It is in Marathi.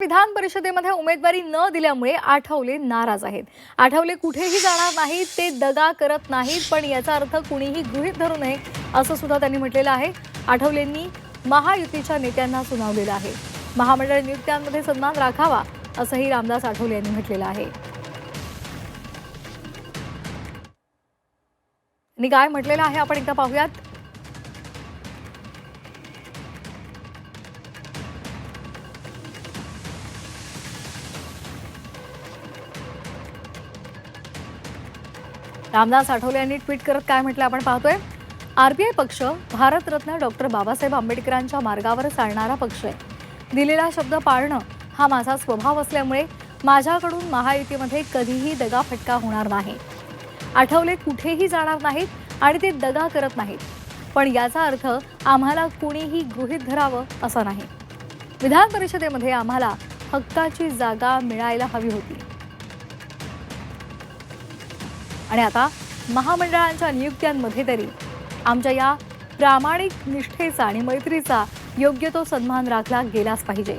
विधान परिषदेमध्ये उमेदवारी न दिल्यामुळे आठवले नाराज आहेत। आठवले कुठेही जाणार नाहीत, ते दगा करत नाहीत, पण याचा अर्थ कुणीही गृहीत धरू नये असं सुद्धा त्यांनी म्हटलेलं आहे। आठवलेंनी महायुतीच्या नेत्यांना सुनावलेलं आहे। महामंडळ नियुक्त्यांमध्ये सन्मान राखावा असंही रामदास आठवले यांनी म्हटलेलं आहे। त्यांनी काय म्हटलेलं आहे आपण एकदा पाहूयात। रामदास आठवले यांनी ट्विट करत काय म्हटलं आपण पाहतोय। आरपीआय पक्ष भारतरत्न डॉक्टर बाबासाहेब आंबेडकरांच्या मार्गावर चालणारा पक्ष आहे। दिलेला शब्द पाळणं हा माझा स्वभाव असल्यामुळे माझ्याकडून महायुतीमध्ये कधीही दगाफटका होणार नाही। आठवले कुठेही जाणार नाहीत आणि ते दगा करत नाहीत, पण याचा अर्थ आम्हाला कुणीही गृहीत धरावं असं नाही। विधान परिषदेमध्ये आम्हाला हक्काची जागा मिळायला हवी होती आणि आता महामंडळांच्या नियुक्त्यांमध्ये तरी आमच्या या प्रामाणिक निष्ठेचा आणि मैत्रीचा योग्य तो सन्मान राखला गेलाच पाहिजे।